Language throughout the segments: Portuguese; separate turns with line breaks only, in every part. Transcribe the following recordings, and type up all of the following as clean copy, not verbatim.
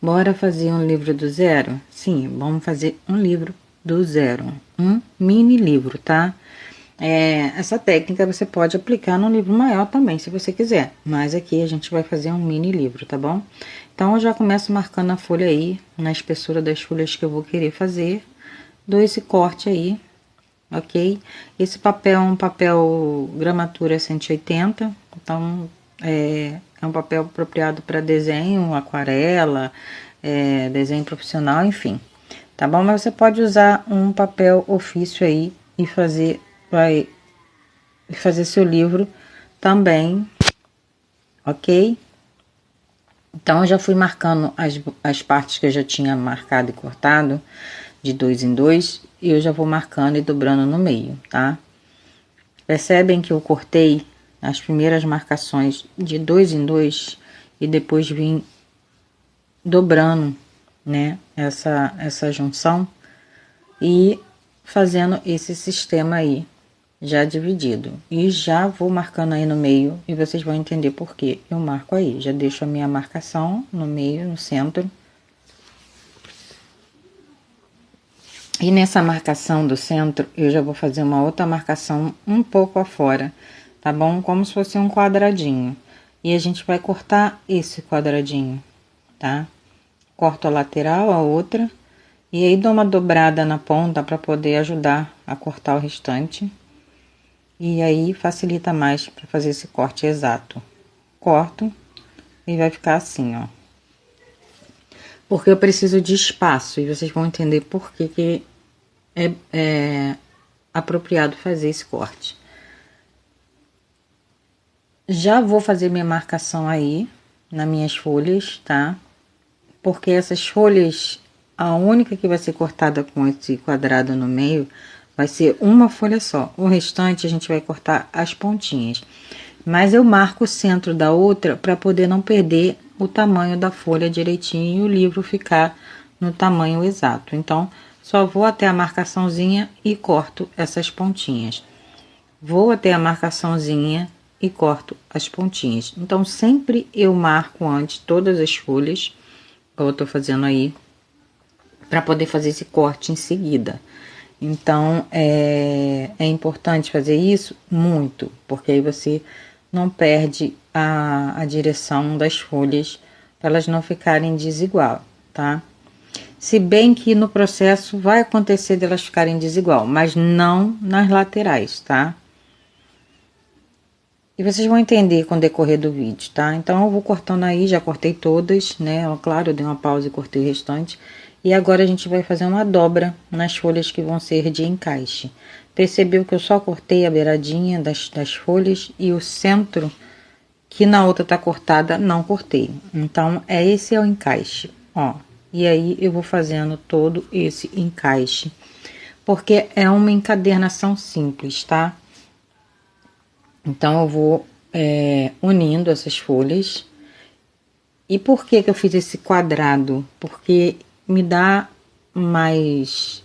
Bora fazer um livro do zero? Sim, vamos fazer um livro do zero. Um mini livro, tá? Essa técnica você pode aplicar num livro maior também, se você quiser. Mas aqui a gente vai fazer um mini livro, tá bom? Então, eu já começo marcando a folha aí, na espessura das folhas que eu vou querer fazer. Dou esse corte aí, ok? Esse papel é um papel gramatura 180, então é um papel apropriado para desenho, aquarela, desenho profissional, enfim, tá bom? Mas você pode usar um papel ofício aí e vai fazer seu livro também, ok? Então, eu já fui marcando as partes que eu já tinha marcado e cortado, de 2 em 2, e eu já vou marcando e dobrando no meio, tá? Percebem que eu cortei as primeiras marcações de 2 em 2 e depois vim dobrando, né, essa junção e fazendo esse sistema aí, já dividido. E já vou marcando aí no meio e vocês vão entender por que eu marco aí. Já deixo a minha marcação no meio, no centro. E nessa marcação do centro, eu já vou fazer uma outra marcação um pouco afora, tá bom? Como se fosse um quadradinho. E a gente vai cortar esse quadradinho, tá? Corto a lateral, a outra, e aí dou uma dobrada na ponta para poder ajudar a cortar o restante. E aí facilita mais para fazer esse corte exato. Corto e vai ficar assim, ó. Porque eu preciso de espaço e vocês vão entender por que é apropriado fazer esse corte. Já vou fazer minha marcação aí nas minhas folhas, tá? Porque essas folhas, a única que vai ser cortada com esse quadrado no meio vai ser uma folha só. O restante a gente vai cortar as pontinhas. Mas eu marco o centro da outra para poder não perder o tamanho da folha direitinho e o livro ficar no tamanho exato. Então, só vou até a marcaçãozinha e corto essas pontinhas. Vou até a marcaçãozinha e corto as pontinhas. Então, sempre eu marco antes todas as folhas, como eu tô fazendo aí, para poder fazer esse corte em seguida. Então, é importante fazer isso muito, porque aí você não perde a direção das folhas, para elas não ficarem desigual, tá? Se bem que no processo vai acontecer delas ficarem desigual, mas não nas laterais, tá? E vocês vão entender com o decorrer do vídeo, tá? Então, eu vou cortando aí, já cortei todas, né? Claro, eu dei uma pausa e cortei o restante. E agora a gente vai fazer uma dobra nas folhas que vão ser de encaixe. Percebeu que eu só cortei a beiradinha das folhas e o centro, que na outra tá cortada, não cortei. Então, esse é o encaixe, ó. E aí, eu vou fazendo todo esse encaixe, porque é uma encadernação simples, tá? Então, eu vou unindo essas folhas. E por que eu fiz esse quadrado? Porque me dá mais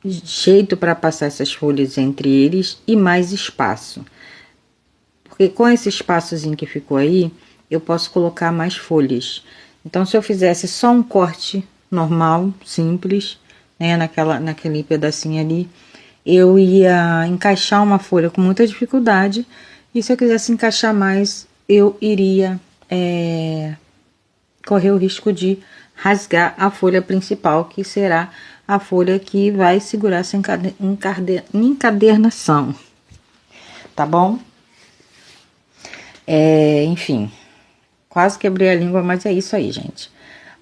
jeito para passar essas folhas entre eles e mais espaço. Porque com esse espaçozinho que ficou aí, eu posso colocar mais folhas. Então, se eu fizesse só um corte normal, simples, né, naquele pedacinho ali, eu ia encaixar uma folha com muita dificuldade. E se eu quisesse encaixar mais, eu iria correr o risco de rasgar a folha principal, que será a folha que vai segurar essa encadernação, tá bom? Enfim, quase quebrei a língua, mas é isso aí, gente.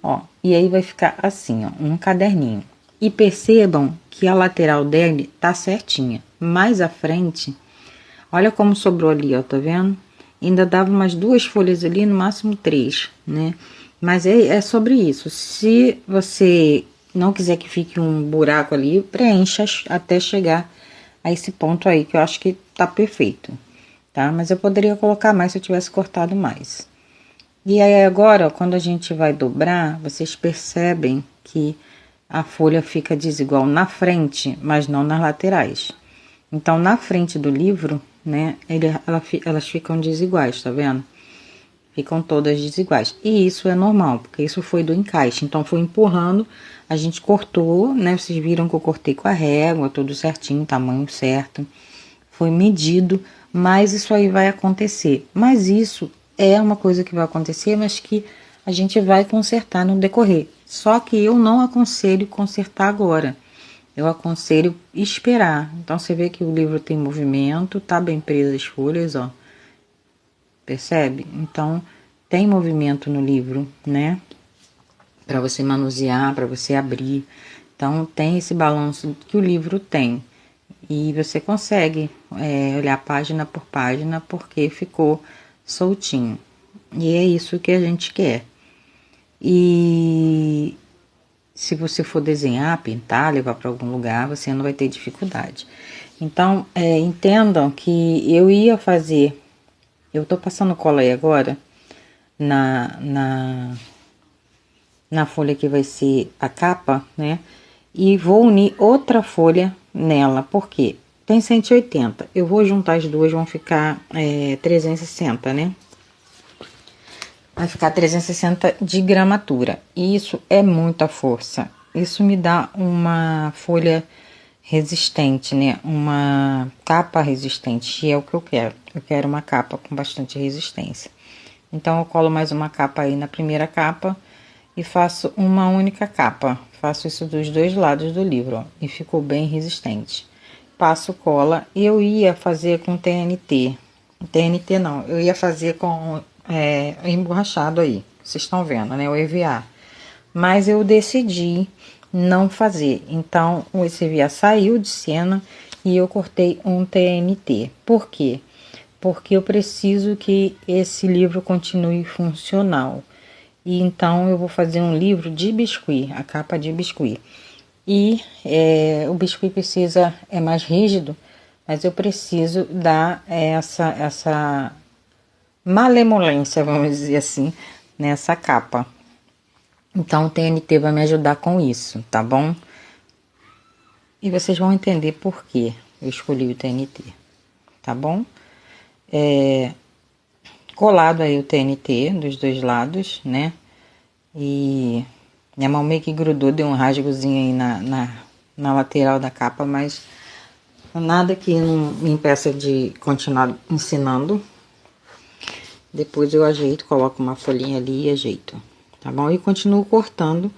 Ó, e aí vai ficar assim, ó, um caderninho. E percebam que a lateral dele tá certinha, mais à frente, olha como sobrou ali, ó, tá vendo? Ainda dava umas 2 folhas ali, no máximo 3, né? Mas é sobre isso. Se você não quiser que fique um buraco ali, preencha até chegar a esse ponto aí, que eu acho que tá perfeito, tá? Mas eu poderia colocar mais se eu tivesse cortado mais. E aí agora, ó, quando a gente vai dobrar, vocês percebem que a folha fica desigual na frente, mas não nas laterais. Então, na frente do livro, né, elas ficam desiguais, tá vendo? ficam todas desiguais. E isso é normal, porque isso foi do encaixe. Então, foi empurrando, a gente cortou, né? Vocês viram que eu cortei com a régua, tudo certinho, tamanho certo. Foi medido, mas isso aí vai acontecer. Mas isso é uma coisa que vai acontecer, mas que a gente vai consertar no decorrer. Só que eu não aconselho consertar agora. Eu aconselho esperar. Então, você vê que o livro tem movimento, tá bem preso as folhas, ó. Percebe? Então, tem movimento no livro, né? Para você manusear, para você abrir. Então, tem esse balanço que o livro tem. E você consegue olhar página por página porque ficou soltinho. E é isso que a gente quer. E se você for desenhar, pintar, levar para algum lugar, você não vai ter dificuldade. Então, entendam que eu ia fazer... Eu tô passando cola aí agora na folha que vai ser a capa, né? E vou unir outra folha nela, porque tem 180. Eu vou juntar as duas, vão ficar 360, né? Vai ficar 360 de gramatura. E isso é muita força. Isso me dá uma folha resistente, né? Uma capa resistente, e é o que eu quero. Eu quero uma capa com bastante resistência. Então, eu colo mais uma capa aí na primeira capa e faço uma única capa. Faço isso dos dois lados do livro, ó, e ficou bem resistente. Passo cola e eu ia fazer com TNT. TNT não, eu ia fazer com emborrachado aí. Vocês estão vendo, né? O EVA. Mas eu decidi não fazer. Então, esse EVA saiu de cena e eu cortei um TNT. Por quê? Porque eu preciso que esse livro continue funcional. E então eu vou fazer um livro de biscuit, a capa de biscuit. E o biscuit é mais rígido, mas eu preciso dar essa malemolência, vamos dizer assim, nessa capa. Então o TNT vai me ajudar com isso, tá bom? E vocês vão entender por que eu escolhi o TNT, tá bom? Colado aí o TNT dos dois lados, né? E minha mão meio que grudou, deu um rasgozinho aí na lateral da capa, mas nada que não me impeça de continuar ensinando. Depois eu ajeito, coloco uma folhinha ali e ajeito, tá bom? E continuo cortando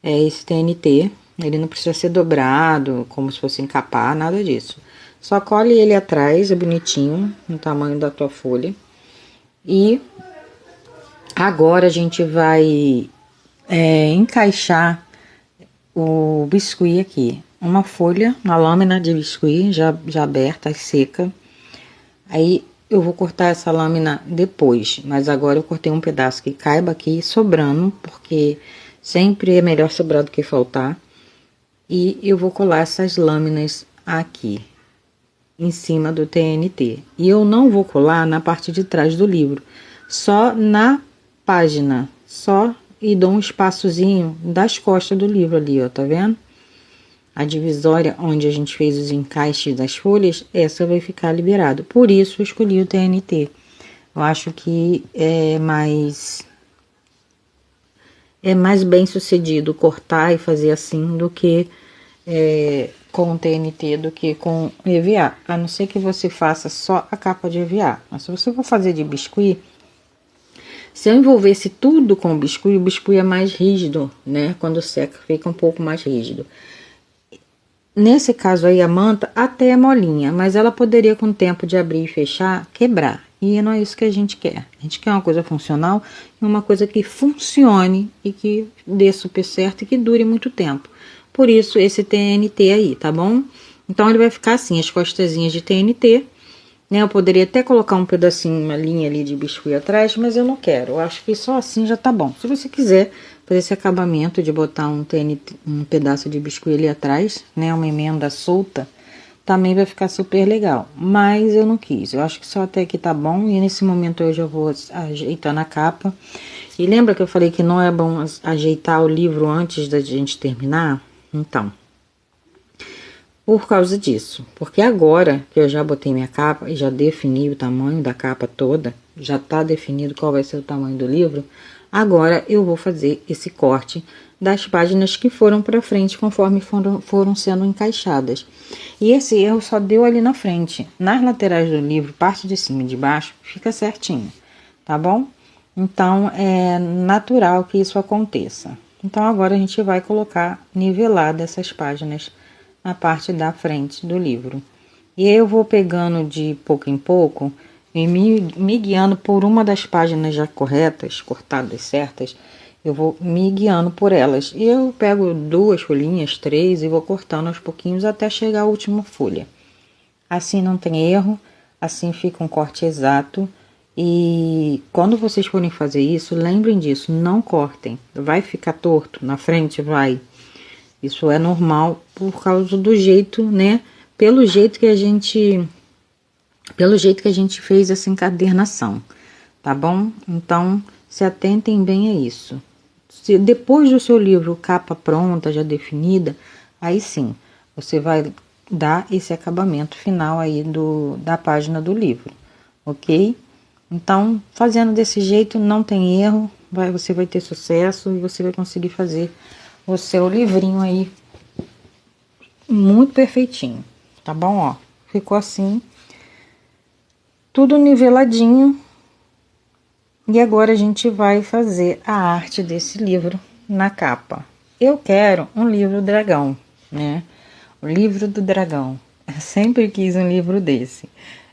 esse TNT. Ele não precisa ser dobrado, como se fosse encapar, nada disso. Só colhe ele atrás, é bonitinho, no tamanho da tua folha. E agora a gente vai encaixar o biscuit aqui. Uma folha, uma lâmina de biscuit já aberta, seca. Aí eu vou cortar essa lâmina depois, mas agora eu cortei um pedaço que caiba aqui, sobrando, porque sempre é melhor sobrar do que faltar. E eu vou colar essas lâminas aqui, em cima do TNT. E eu não vou colar na parte de trás do livro, só na página, só, e dou um espaçozinho das costas do livro ali, ó, tá vendo? A divisória onde a gente fez os encaixes das folhas, essa vai ficar liberado. Por isso eu escolhi o TNT. Eu acho que é mais bem sucedido cortar e fazer assim do que com TNT, do que com EVA. A não ser que você faça só a capa de EVA. Mas se você for fazer de biscuit, se eu envolvesse tudo com o biscuit é mais rígido, né? Quando seca, fica um pouco mais rígido. Nesse caso aí, a manta até é molinha, mas ela poderia, com o tempo de abrir e fechar, quebrar. E não é isso que a gente quer. A gente quer uma coisa funcional e uma coisa que funcione e que dê super certo e que dure muito tempo. Por isso, esse TNT aí, tá bom? Então, ele vai ficar assim, as costazinhas de TNT, né? Eu poderia até colocar um pedacinho, uma linha ali de biscuit atrás, mas eu não quero. Eu acho que só assim já tá bom. Se você quiser fazer esse acabamento de botar um TNT, um pedaço de biscuit ali atrás, né? Uma emenda solta, também vai ficar super legal. Mas eu não quis. Eu acho que só até aqui tá bom. E nesse momento eu já vou ajeitando a capa. E lembra que eu falei que não é bom ajeitar o livro antes da gente terminar? Então, por causa disso. Porque agora que eu já botei minha capa e já defini o tamanho da capa toda, já tá definido qual vai ser o tamanho do livro, agora eu vou fazer esse corte das páginas que foram para frente conforme foram sendo encaixadas. E esse erro só deu ali na frente. Nas laterais do livro, parte de cima e de baixo, fica certinho, tá bom? Então, é natural que isso aconteça. Então, agora a gente vai colocar nivelada essas páginas na parte da frente do livro. E aí eu vou pegando de pouco em pouco e me guiando por uma das páginas já corretas, cortadas certas, eu vou me guiando por elas. E eu pego 2 folhinhas, 3 e vou cortando aos pouquinhos até chegar à última folha. Assim não tem erro, assim fica um corte exato. E quando vocês forem fazer isso, lembrem disso, não cortem. Vai ficar torto na frente, vai. Isso é normal por causa do jeito, né? Pelo jeito que a gente fez essa encadernação, tá bom? Então, se atentem bem a isso. Se depois do seu livro capa pronta, já definida, aí sim, você vai dar esse acabamento final aí da página do livro, ok? Então, fazendo desse jeito, não tem erro, você vai ter sucesso e você vai conseguir fazer o seu livrinho aí muito perfeitinho, tá bom? Ó, ficou assim, tudo niveladinho. E agora a gente vai fazer a arte desse livro na capa. Eu quero um livro dragão, né? O livro do dragão. Eu sempre quis um livro desse.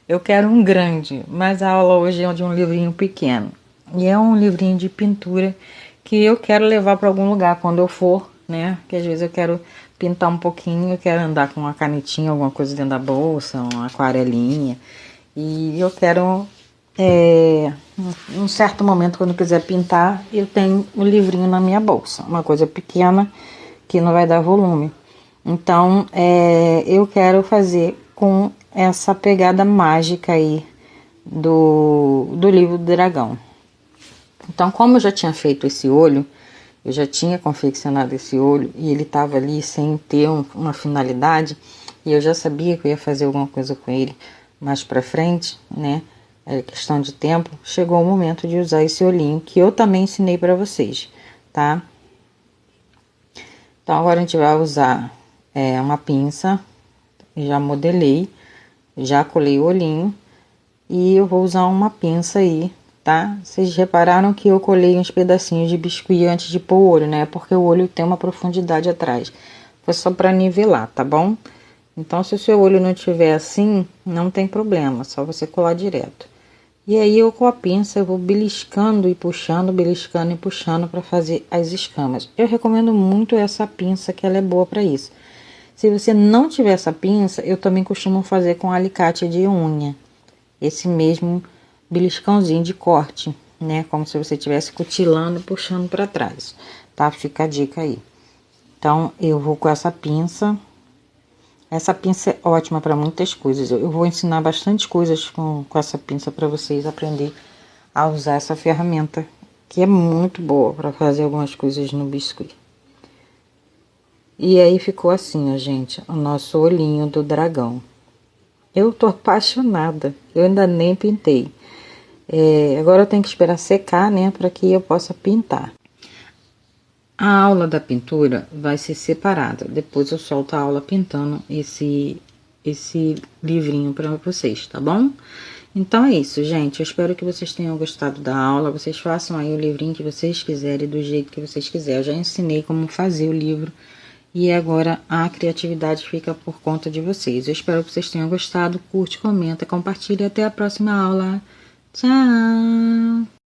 Eu quero um grande, mas a aula hoje é de um livrinho pequeno. E é um livrinho de pintura que eu quero levar para algum lugar quando eu for, né? Que às vezes eu quero pintar um pouquinho, eu quero andar com uma canetinha, alguma coisa dentro da bolsa, uma aquarelinha. E eu quero, num certo momento, quando eu quiser pintar, eu tenho o livrinho na minha bolsa. Uma coisa pequena que não vai dar volume. Então, eu quero fazer com essa pegada mágica aí do livro do dragão. Então, como eu já tinha feito esse olho, eu já tinha confeccionado esse olho e ele estava ali sem ter uma finalidade, e eu já sabia que eu ia fazer alguma coisa com ele mais pra frente, né? É questão de tempo. Chegou o momento de usar esse olhinho que eu também ensinei pra vocês, tá? Então, agora a gente vai usar uma pinça. Já modelei, já colei o olhinho e eu vou usar uma pinça aí, tá? Vocês repararam que eu colei uns pedacinhos de biscuit antes de pôr o olho, né? Porque o olho tem uma profundidade atrás. Foi só pra nivelar, tá bom? Então, se o seu olho não tiver assim, não tem problema, só você colar direto. E aí, eu com a pinça, eu vou beliscando e puxando para fazer as escamas. Eu recomendo muito essa pinça, que ela é boa para isso. Se você não tiver essa pinça, eu também costumo fazer com alicate de unha. Esse mesmo beliscãozinho de corte, né? Como se você estivesse cutilando e puxando para trás, tá? Fica a dica aí. Então, eu vou com essa pinça. Essa pinça é ótima para muitas coisas. Eu vou ensinar bastante coisas com essa pinça para vocês aprender a usar essa ferramenta, que é muito boa para fazer algumas coisas no biscuit. E aí ficou assim, ó, gente, o nosso olhinho do dragão. Eu tô apaixonada, eu ainda nem pintei. Agora eu tenho que esperar secar, né, para que eu possa pintar. A aula da pintura vai ser separada. Depois eu solto a aula pintando esse livrinho para vocês, tá bom? Então é isso, gente. Eu espero que vocês tenham gostado da aula. Vocês façam aí o livrinho que vocês quiserem, do jeito que vocês quiserem. Eu já ensinei como fazer o livro. E agora a criatividade fica por conta de vocês. Eu espero que vocês tenham gostado. Curte, comenta, compartilha. Até a próxima aula. Tchau!